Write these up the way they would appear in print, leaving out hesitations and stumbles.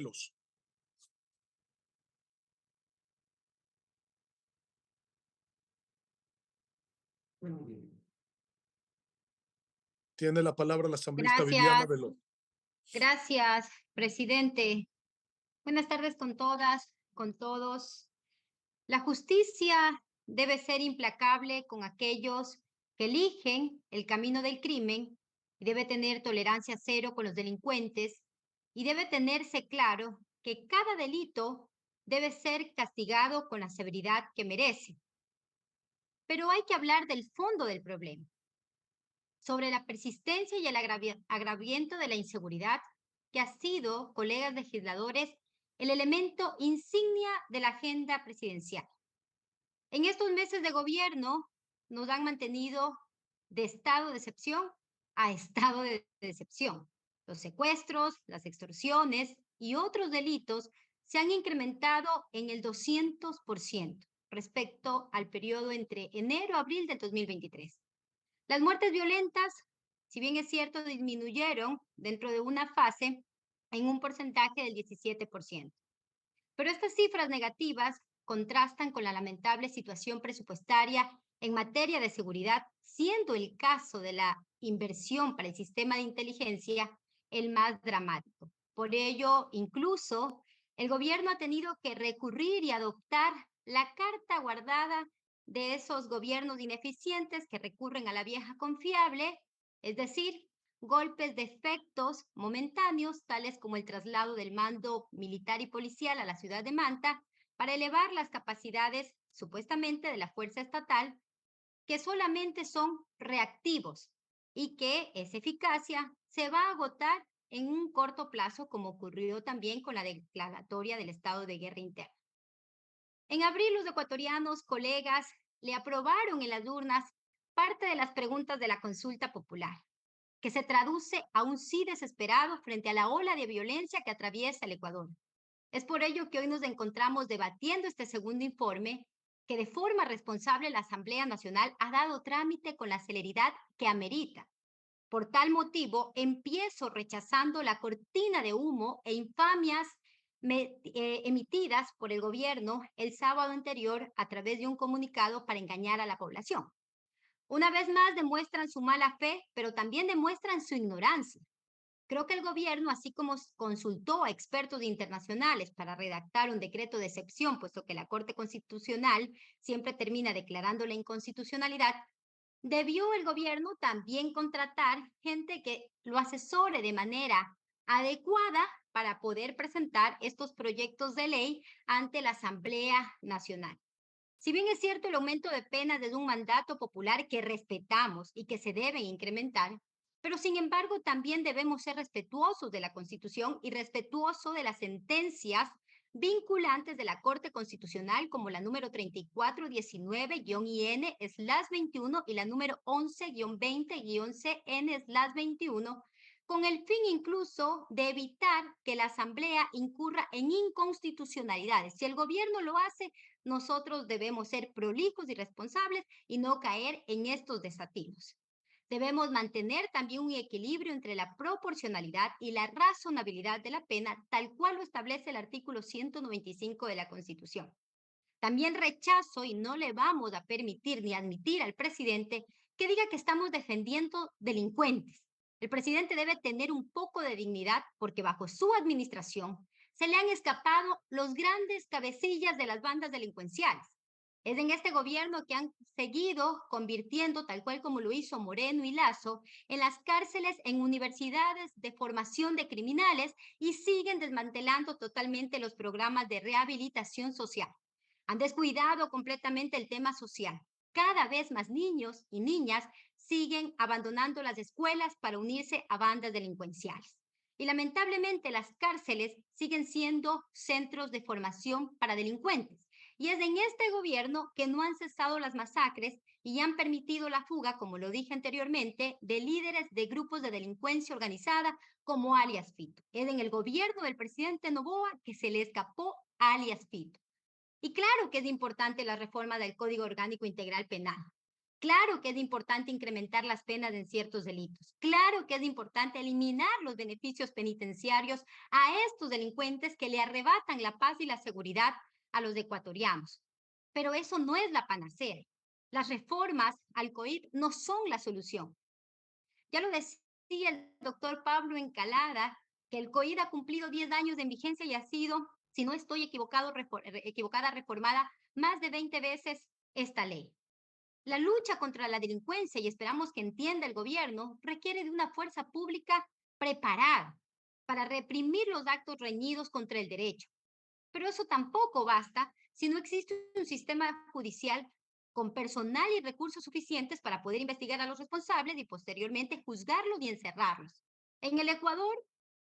Morelos. Tiene la palabra la asambleísta Viviana Gracias, Veloz. gracias, presidente. Buenas tardes con todas, con todos. La justicia debe ser implacable con aquellos que eligen el camino del crimen y debe tener tolerancia cero con los delincuentes y debe tenerse claro que cada delito debe ser castigado con la severidad que merece. Pero hay que hablar del fondo del problema, sobre la persistencia y el agraviento de la inseguridad, que ha sido, colegas legisladores, el elemento insignia de la agenda presidencial. En estos meses de gobierno nos han mantenido de estado de excepción a estado de excepción. Los secuestros, las extorsiones y otros delitos se han incrementado en el 200% respecto al periodo entre enero y abril del 2023. Las muertes violentas, si bien es cierto, disminuyeron dentro de una fase en un porcentaje del 17%. Pero estas cifras negativas contrastan con la lamentable situación presupuestaria en materia de seguridad, siendo el caso de la inversión para el sistema de inteligencia el más dramático. Por ello, incluso, el gobierno ha tenido que recurrir y adoptar la carta guardada de esos gobiernos ineficientes que recurren a la vieja confiable, es decir, golpes de efectos momentáneos, tales como el traslado del mando militar y policial a la ciudad de Manta, para elevar las capacidades supuestamente de la fuerza estatal, que solamente son reactivos y que esa eficacia se va a agotar en un corto plazo, como ocurrió también con la declaratoria del estado de guerra interna. En abril, los ecuatorianos, colegas, le aprobaron en las urnas parte de las preguntas de la consulta popular, que se traduce a un sí desesperado frente a la ola de violencia que atraviesa el Ecuador. Es por ello que hoy nos encontramos debatiendo este segundo informe, que de forma responsable la Asamblea Nacional ha dado trámite con la celeridad que amerita. Por tal motivo, empiezo rechazando la cortina de humo e infamias emitidas por el gobierno el sábado anterior a través de un comunicado para engañar a la población. Una vez más demuestran su mala fe, pero también demuestran su ignorancia. Creo que el gobierno, así como consultó a expertos internacionales para redactar un decreto de excepción, puesto que la Corte Constitucional siempre termina declarando la inconstitucionalidad, debió el gobierno también contratar gente que lo asesore de manera adecuada para poder presentar estos proyectos de ley ante la Asamblea Nacional. Si bien es cierto, el aumento de penas es un mandato popular que respetamos y que se debe incrementar, pero sin embargo también debemos ser respetuosos de la Constitución y respetuosos de las sentencias vinculantes de la Corte Constitucional, como la número 3419-IN/21 y la número 11-20-CN/21, con el fin incluso de evitar que la Asamblea incurra en inconstitucionalidades. Si el gobierno lo hace, nosotros debemos ser prolijos y responsables y no caer en estos desatinos. Debemos mantener también un equilibrio entre la proporcionalidad y la razonabilidad de la pena, tal cual lo establece el artículo 195 de la Constitución. También rechazo y no le vamos a permitir ni admitir al presidente que diga que estamos defendiendo delincuentes. El presidente debe tener un poco de dignidad porque bajo su administración se le han escapado los grandes cabecillas de las bandas delincuenciales. Es en este gobierno que han seguido convirtiendo, tal cual como lo hizo Moreno y Lazo, en las cárceles en universidades de formación de criminales y siguen desmantelando totalmente los programas de rehabilitación social. Han descuidado completamente el tema social. Cada vez más niños y niñas siguen abandonando las escuelas para unirse a bandas delincuenciales. Y lamentablemente las cárceles siguen siendo centros de formación para delincuentes. Y es en este gobierno que no han cesado las masacres y han permitido la fuga, como lo dije anteriormente, de líderes de grupos de delincuencia organizada como alias Fito. Es en el gobierno del presidente Noboa que se le escapó alias Fito. Y claro que es importante la reforma del Código Orgánico Integral Penal, Claro que es importante incrementar las penas en ciertos delitos. Claro que es importante eliminar los beneficios penitenciarios a estos delincuentes que le arrebatan la paz y la seguridad a los ecuatorianos. Pero eso no es la panacea. Las reformas al COIP no son la solución. Ya lo decía el doctor Pablo Encalada, que el COID ha cumplido 10 años en vigencia y ha sido, si no estoy equivocada, reformada más de 20 veces esta ley. La lucha contra la delincuencia, y esperamos que entienda el gobierno, requiere de una fuerza pública preparada para reprimir los actos reñidos contra el derecho. Pero eso tampoco basta si no existe un sistema judicial con personal y recursos suficientes para poder investigar a los responsables y posteriormente juzgarlos y encerrarlos. En el Ecuador,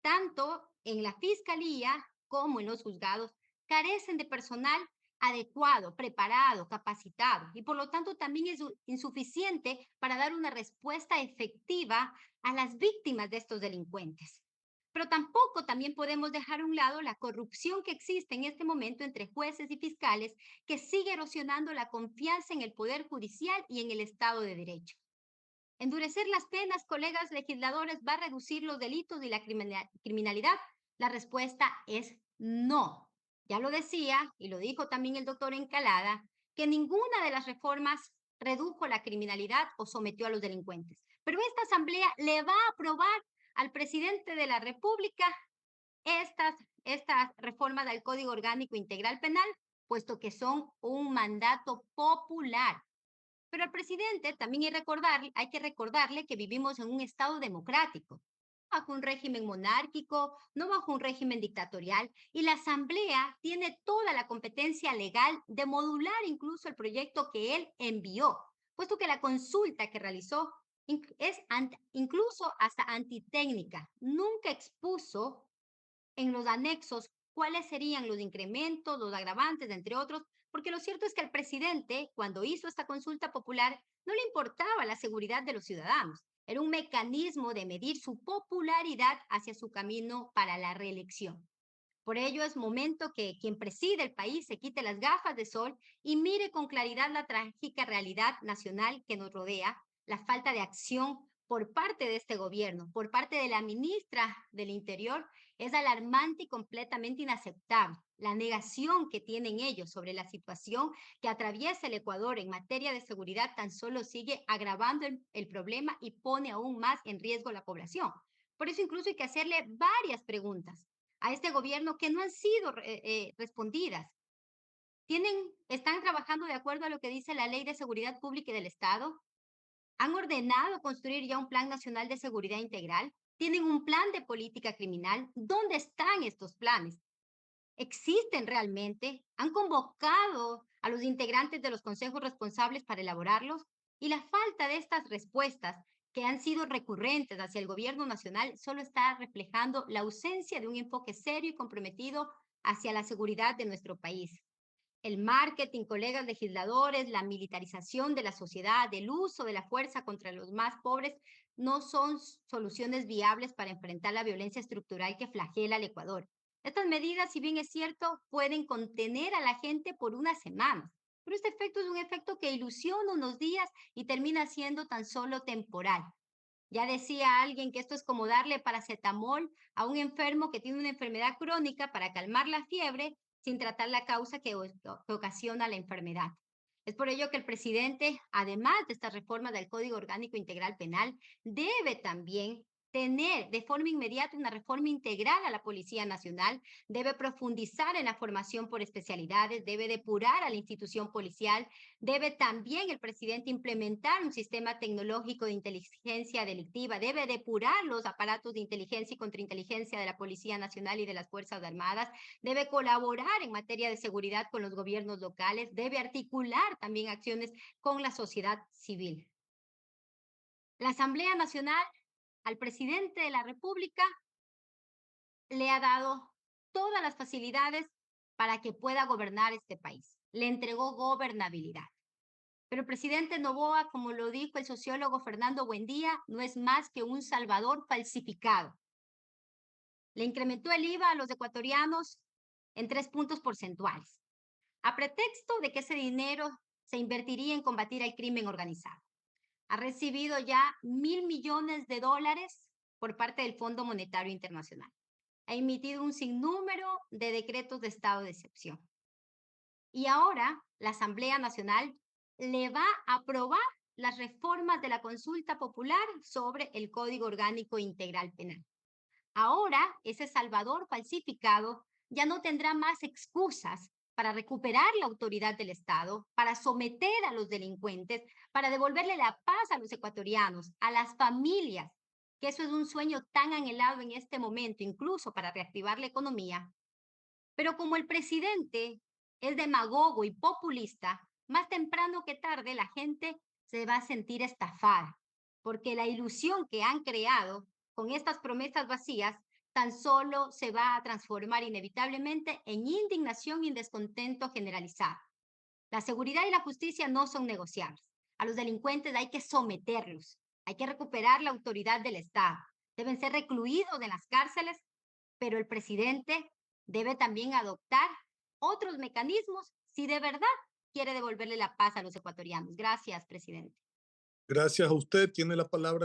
tanto en la fiscalía como en los juzgados, carecen de personal adecuado, preparado, capacitado, y por lo tanto también es insuficiente para dar una respuesta efectiva a las víctimas de estos delincuentes. Pero tampoco también podemos dejar a un lado la corrupción que existe en este momento entre jueces y fiscales, que sigue erosionando la confianza en el Poder Judicial y en el Estado de Derecho. Endurecer las penas, colegas legisladores, va a reducir los delitos y la criminalidad. La respuesta es no. Ya lo decía, y lo dijo también el doctor Encalada, que ninguna de las reformas redujo la criminalidad o sometió a los delincuentes. Pero esta asamblea le va a aprobar al presidente de la República estas, estas reformas al Código Orgánico Integral Penal, puesto que son un mandato popular. Pero al presidente también hay que recordarle que vivimos en un Estado democrático, bajo un régimen monárquico, no bajo un régimen dictatorial, y la Asamblea tiene toda la competencia legal de modular incluso el proyecto que él envió, puesto que la consulta que realizó es incluso hasta antitécnica. Nunca expuso en los anexos cuáles serían los incrementos, los agravantes, entre otros, porque lo cierto es que al presidente, cuando hizo esta consulta popular, no le importaba la seguridad de los ciudadanos. Era un mecanismo de medir su popularidad hacia su camino para la reelección. Por ello es momento que quien preside el país se quite las gafas de sol y mire con claridad la trágica realidad nacional que nos rodea, la falta de acción por parte de este gobierno, por parte de la ministra del Interior, es alarmante y completamente inaceptable. La negación que tienen ellos sobre la situación que atraviesa el Ecuador en materia de seguridad tan solo sigue agravando el problema y pone aún más en riesgo la población. Por eso incluso hay que hacerle varias preguntas a este gobierno que no han sido respondidas. ¿Están trabajando de acuerdo a lo que dice la Ley de Seguridad Pública y del Estado? ¿Han ordenado construir ya un Plan Nacional de Seguridad Integral? ¿Tienen un plan de política criminal? ¿Dónde están estos planes? ¿Existen realmente? ¿Han convocado a los integrantes de los consejos responsables para elaborarlos? Y la falta de estas respuestas que han sido recurrentes hacia el gobierno nacional solo está reflejando la ausencia de un enfoque serio y comprometido hacia la seguridad de nuestro país. El marketing, colegas legisladores, la militarización de la sociedad, el uso de la fuerza contra los más pobres, no son soluciones viables para enfrentar la violencia estructural que flagela al Ecuador. Estas medidas, si bien es cierto, pueden contener a la gente por unas semanas, pero este efecto es un efecto que ilusiona unos días y termina siendo tan solo temporal. Ya decía alguien que esto es como darle paracetamol a un enfermo que tiene una enfermedad crónica para calmar la fiebre sin tratar la causa que ocasiona la enfermedad. Es por ello que el presidente, además de esta reforma del Código Orgánico Integral Penal, debe también tener de forma inmediata una reforma integral a la Policía Nacional, debe profundizar en la formación por especialidades, debe depurar a la institución policial, debe también el presidente implementar un sistema tecnológico de inteligencia delictiva, debe depurar los aparatos de inteligencia y contrainteligencia de la Policía Nacional y de las Fuerzas Armadas, debe colaborar en materia de seguridad con los gobiernos locales, debe articular también acciones con la sociedad civil. La Asamblea Nacional al presidente de la República le ha dado todas las facilidades para que pueda gobernar este país. Le entregó gobernabilidad. Pero el presidente Noboa, como lo dijo el sociólogo Fernando Buendía, no es más que un salvador falsificado. Le incrementó el IVA a los ecuatorianos en 3 puntos porcentuales, a pretexto de que ese dinero se invertiría en combatir el crimen organizado. Ha recibido ya $1.000 millones por parte del Fondo Monetario Internacional. Ha emitido un sinnúmero de decretos de estado de excepción. Y ahora la Asamblea Nacional le va a aprobar las reformas de la consulta popular sobre el Código Orgánico Integral Penal. Ahora ese Salvador falsificado ya no tendrá más excusas para recuperar la autoridad del Estado, para someter a los delincuentes, para devolverle la paz a los ecuatorianos, a las familias, que eso es un sueño tan anhelado en este momento, incluso para reactivar la economía. Pero como el presidente es demagogo y populista, más temprano que tarde la gente se va a sentir estafada, porque la ilusión que han creado con estas promesas vacías tan solo se va a transformar inevitablemente en indignación y descontento generalizado. La seguridad y la justicia no son negociables. A los delincuentes hay que someterlos, hay que recuperar la autoridad del Estado. Deben ser recluidos en las cárceles, pero el presidente debe también adoptar otros mecanismos si de verdad quiere devolverle la paz a los ecuatorianos. Gracias, presidente. Gracias a usted. Tiene la palabra